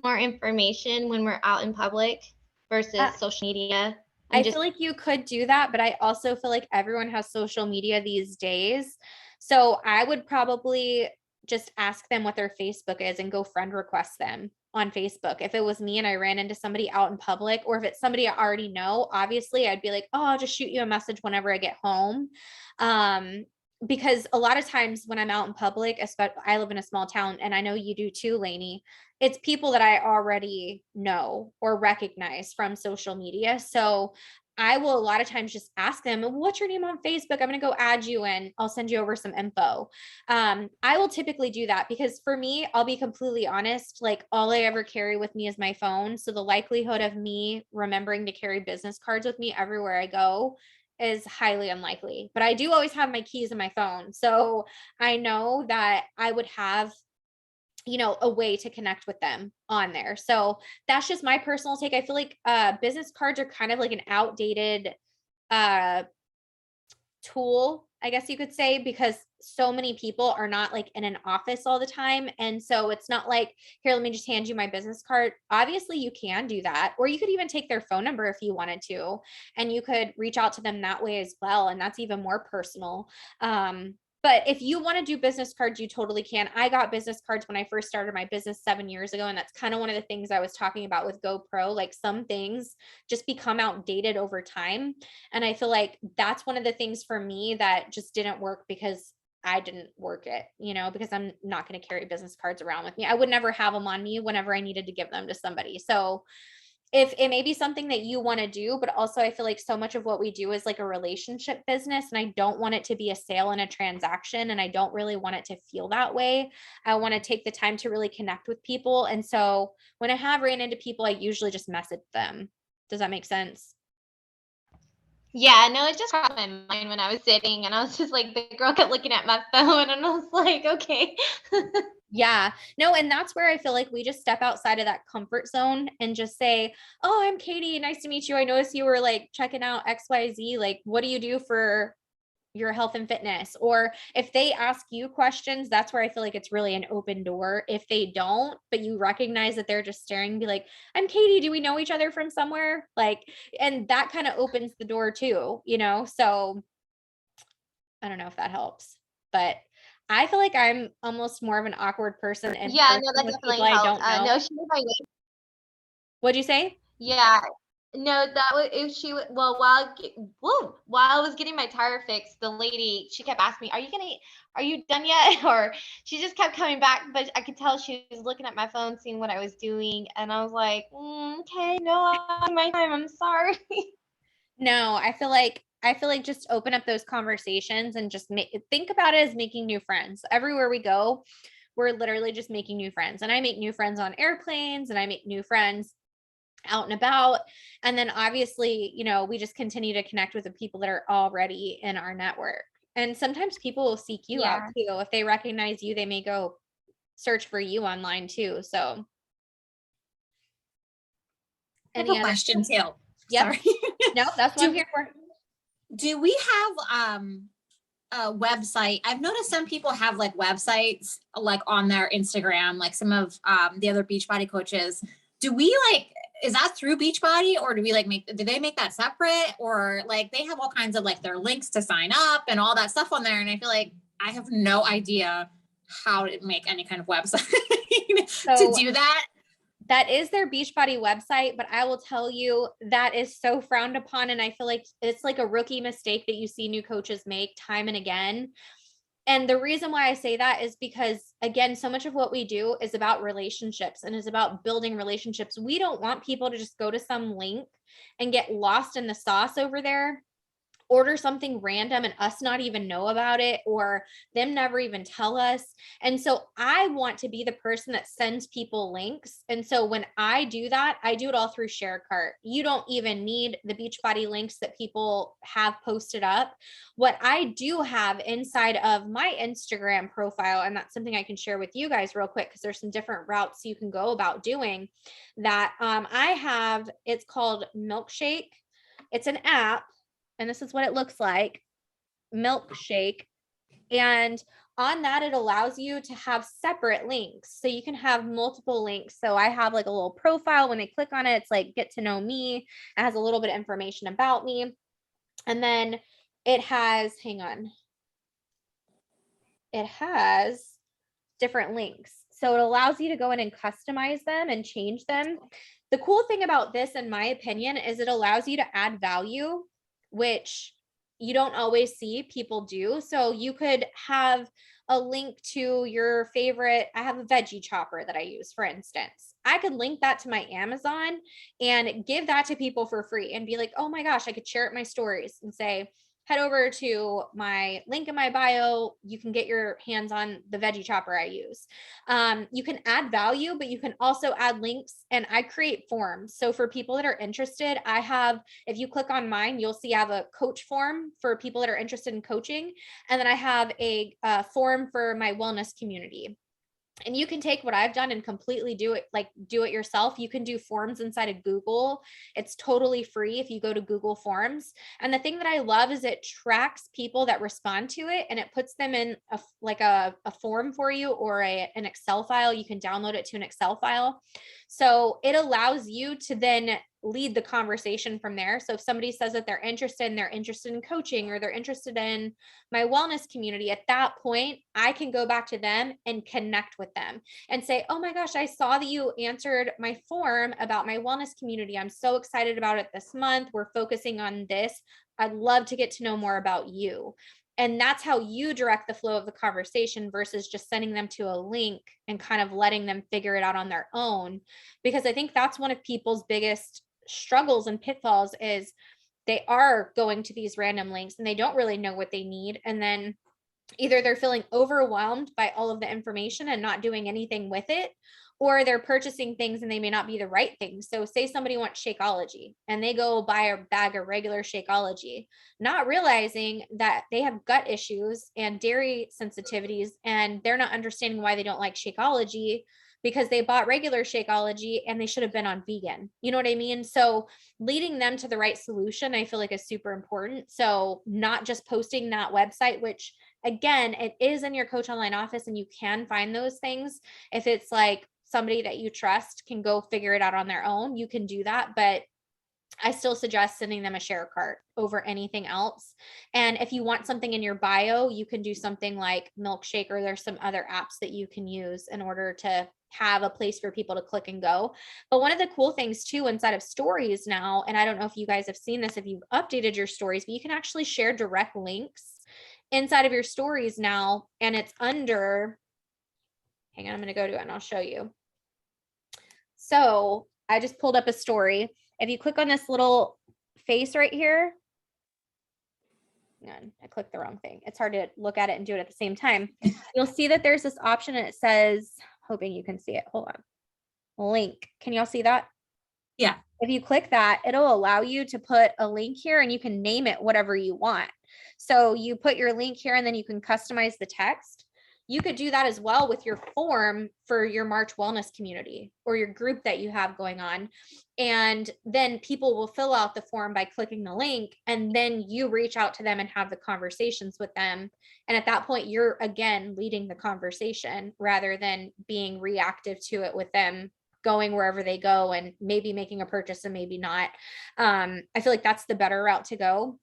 Speaker 2: more information when we're out in public versus social media?
Speaker 1: I feel like you could do that, but I also feel like everyone has social media these days. So I would probably just ask them what their Facebook is and go friend request them on Facebook. If it was me and I ran into somebody out in public, or if it's somebody I already know, obviously I'd be like, oh, I'll just shoot you a message whenever I get home. Because a lot of times when I'm out in public, especially I live in a small town, and I know you do too, Lainey, it's people that I already know or recognize from social media. So I will a lot of times just ask them, what's your name on Facebook? I'm going to go add you and I'll send you over some info. I will typically do that because for me, I'll be completely honest, like all I ever carry with me is my phone. So the likelihood of me remembering to carry business cards with me everywhere I go is highly unlikely, but I do always have my keys in my phone. So I know that I would have a way to connect with them on there. So that's just my personal take. I feel like business cards are kind of like an outdated uh tool, I guess you could say, because so many people are not like in an office all the time. And so it's not like, here, let me just hand you my business card. Obviously, you can do that, or you could even take their phone number if you wanted to, and you could reach out to them that way as well. And that's even more personal. But if you want to do business cards, you totally can. I got business cards when I first started my business 7 years ago. And that's kind of one of the things I was talking about with GoPro. Like some things just become outdated over time. And I feel like that's one of the things for me that just didn't work because I didn't work it, because I'm not going to carry business cards around with me. I would never have them on me whenever I needed to give them to somebody. So if it may be something that you want to do, but also I feel like so much of what we do is like a relationship business, and I don't want it to be a sale and a transaction, and I don't really want it to feel that way. I want to take the time to really connect with people. And so when I have ran into people, I usually just message them. Does that make sense?
Speaker 2: Yeah, no, it just crossed my mind when I was sitting, and I was just like, the girl kept looking at my phone, and I was like, okay.
Speaker 1: Yeah, no, and that's where I feel like we just step outside of that comfort zone and just say, "Oh, I'm Katie. Nice to meet you. I noticed you were like checking out XYZ. Like, what do you do for your health and fitness?" Or if they ask you questions, that's where I feel like it's really an open door. If they don't, but you recognize that they're just staring, be like, "I'm Katie. Do we know each other from somewhere?" Like, and that kind of opens the door too. So I don't know if that helps, but I feel like I'm almost more of an awkward person in
Speaker 2: Yeah,
Speaker 1: person
Speaker 2: no, that
Speaker 1: with people
Speaker 2: definitely
Speaker 1: I
Speaker 2: helped.
Speaker 1: don't know.
Speaker 2: No, she was like,
Speaker 1: What'd you say?
Speaker 2: yeah, no, that was if well, while I was getting my tire fixed, the lady, she kept asking me, are you done yet?" Or she just kept coming back, but I could tell she was looking at my phone, seeing what I was doing, and I was like, okay, no, I'm my time. I'm sorry.
Speaker 1: No, I feel like just open up those conversations and just think about it as making new friends. Everywhere we go, we're literally just making new friends. And I make new friends on airplanes, and I make new friends out and about. And then obviously, we just continue to connect with the people that are already in our network. And sometimes people will seek you out
Speaker 2: Yeah.
Speaker 1: too. If they recognize you, they may go search for you online too. So
Speaker 3: I have
Speaker 1: any
Speaker 3: a
Speaker 1: other?
Speaker 3: question too.
Speaker 1: Yep.
Speaker 3: Sorry.
Speaker 1: No, that's what I'm
Speaker 3: Do
Speaker 1: here for.
Speaker 3: do we have a website? I've noticed some people have like websites like on their Instagram, like some of the other Beachbody coaches. Do we like, is that through Beachbody, or do we like do they make that separate, or like they have all kinds of like their links to sign up and all that stuff on there? And I feel like I have no idea how to make any kind of website to
Speaker 1: So
Speaker 3: do that.
Speaker 1: that is their Beachbody website, but I will tell you that is so frowned upon. And I feel like it's like a rookie mistake that you see new coaches make time and again. And the reason why I say that is because, again, so much of what we do is about relationships and is about building relationships. We don't want people to just go to some link and get lost in the sauce over there, order something random and us not even know about it, or them never even tell us. And so I want to be the person that sends people links. And so when I do that, I do it all through ShareCart. You don't even need the Beachbody links that people have posted up. What I do have inside of my Instagram profile, and that's something I can share with you guys real quick because there's some different routes you can go about doing that. I have, it's called Milkshake. It's an app, and this is what it looks like. Milkshake. And on that, it allows you to have separate links. So you can have multiple links. So I have like a little profile. When they click on it, it's like get to know me. It has a little bit of information about me. And then it has, hang on, it has different links. So it allows you to go in and customize them and change them. The cool thing about this, in my opinion, is it allows you to add value, which you don't always see people do. So you could have a link to your favorite. I have a veggie chopper that I use, for instance. I could link that to my Amazon and give that to people for free and be like, oh my gosh, I could share it in my stories and say, head over to my link in my bio. You can get your hands on the veggie chopper I use. You can add value, but you can also add links, and I create forms. So for people that are interested, I have, if you click on mine, you'll see I have a coach form for people that are interested in coaching. And then I have a form for my wellness community. And you can take what I've done and completely do it yourself. You can do forms inside of Google. It's totally free if you go to Google Forms. And the thing that I love is it tracks people that respond to it, and it puts them in a form for you, or an Excel file. You can download it to an Excel file. So it allows you to then lead the conversation from there. So if somebody says that they're interested in coaching, or they're interested in my wellness community, at that point, I can go back to them and connect with them and say, oh my gosh, I saw that you answered my form about my wellness community. I'm so excited about it this month. We're focusing on this. I'd love to get to know more about you. And that's how you direct the flow of the conversation versus just sending them to a link and kind of letting them figure it out on their own. Because I think that's one of people's biggest struggles and pitfalls is they are going to these random links and they don't really know what they need. And then either they're feeling overwhelmed by all of the information and not doing anything with it, or they're purchasing things and they may not be the right things. So say somebody wants Shakeology and they go buy a bag of regular Shakeology, not realizing that they have gut issues and dairy sensitivities, and they're not understanding why they don't like Shakeology, because they bought regular Shakeology and they should have been on vegan. You know what I mean? So leading them to the right solution, I feel like, is super important. So not just posting that website, which again, it is in your Coach Online office and you can find those things. If it's like somebody that you trust can go figure it out on their own, you can do that. But I still suggest sending them a share cart over anything else. And if you want something in your bio, you can do something like Milkshake, or there's some other apps that you can use in order to have a place for people to click and go. But one of the cool things too inside of stories now, and I don't know if you guys have seen this, if you've updated your stories, but you can actually share direct links inside of your stories now. And it's under, hang on, I'm going to go to it and I'll show you. So I just pulled up a story. If you click on this little face right here, hang on, I clicked the wrong thing. It's hard to look at it and do it at the same time. You'll see that there's this option and it says, hoping you can see it. Hold on. Link. Can y'all see that?
Speaker 3: Yeah.
Speaker 1: If you click that, it'll allow you to put a link here and you can name it whatever you want. So you put your link here and then you can customize the text. You could do that as well with your form for your March Wellness community or your group that you have going on. And then people will fill out the form by clicking the link, and then you reach out to them and have the conversations with them. And at that point, you're again leading the conversation rather than being reactive to it with them going wherever they go and maybe making a purchase and maybe not. I feel like that's the better route to go.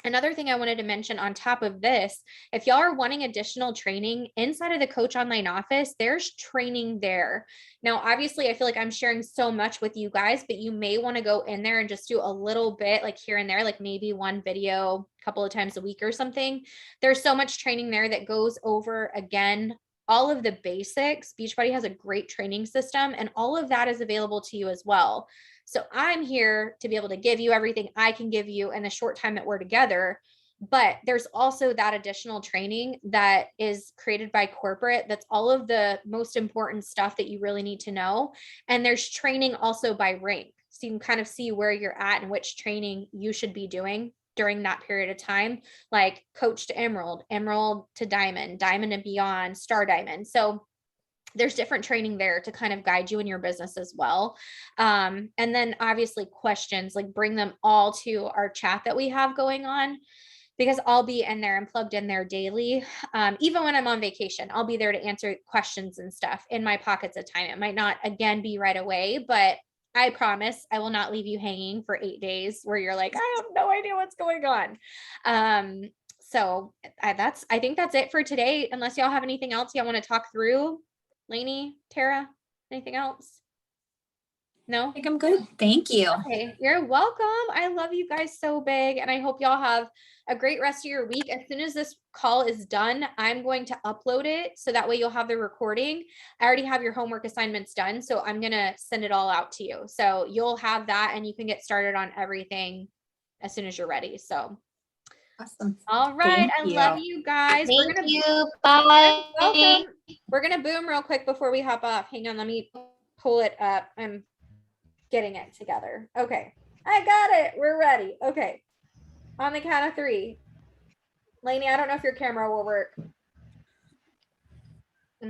Speaker 1: Another thing I wanted to mention on top of this, if y'all are wanting additional training inside of the Coach Online office, there's training there. Now, obviously, I feel like I'm sharing so much with you guys, but you may want to go in there and just do a little bit like here and there, like maybe one video a couple of times a week or something. There's so much training there that goes over, again, all of the basics. Beachbody has a great training system, and all of that is available to you as well. So I'm here to be able to give you everything I can give you in the short time that we're together. But there's also that additional training that is created by corporate. That's all of the most important stuff that you really need to know. And there's training also by rank. So you can kind of see where you're at and which training you should be doing during that period of time, like coach to emerald, emerald to diamond, diamond and beyond, star diamond. So there's different training there to kind of guide you in your business as well. And then obviously questions, like bring them all to our chat that we have going on, because I'll be in there and plugged in there daily. Even when I'm on vacation, I'll be there to answer questions and stuff in my pockets of time. It might not, again, be right away, but I promise I will not leave you hanging for 8 days where you're like, I have no idea what's going on. So I think that's it for today, unless y'all have anything else y'all want to talk through. Lainey, Tara, anything else? No?
Speaker 3: I think I'm good. Thank you.
Speaker 1: Okay, you're welcome. I love you guys so big, and I hope y'all have a great rest of your week. As soon as this call is done, I'm going to upload it so that way you'll have the recording. I already have your homework assignments done, so I'm going to send it all out to you. So you'll have that and you can get started on everything as soon as you're ready. So
Speaker 3: Awesome.
Speaker 1: all right. I love you guys.
Speaker 2: Thank you. Bye.
Speaker 1: Welcome. We're going to boom real quick before we hop off. Hang on. Let me pull it up. I'm getting it together. Okay. I got it. We're ready. Okay. On the count of 3. Lainey, I don't know if your camera will work. I'm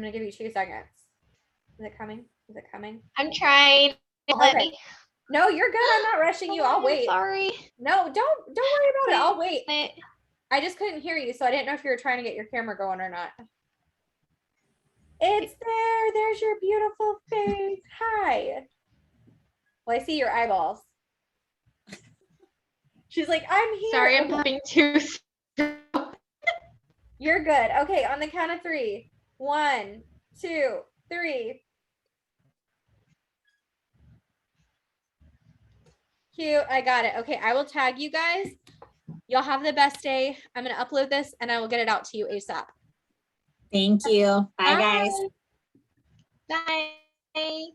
Speaker 1: going to give you 2 seconds. Is it coming? Is it coming?
Speaker 2: I'm trying. Let
Speaker 1: Okay.
Speaker 2: me.
Speaker 1: No, you're good. I'm not rushing you. I'll
Speaker 2: I'm
Speaker 1: wait.
Speaker 2: Sorry.
Speaker 1: No, don't worry about it. I'll wait.
Speaker 2: It-
Speaker 1: I just couldn't hear you, so I didn't know if you were trying to get your camera going or not. It's there. There's your beautiful face. Hi. Well, I see your eyeballs. She's like, I'm here.
Speaker 2: Sorry, I'm
Speaker 1: Okay.
Speaker 2: having too.
Speaker 1: You're good. Okay, on the count of 3. 1, 2, 3. Cute. I got it. Okay, I will tag you guys. Y'all have the best day. I'm going to upload this and I will get it out to you ASAP.
Speaker 3: Thank you. Bye, guys.
Speaker 2: Bye.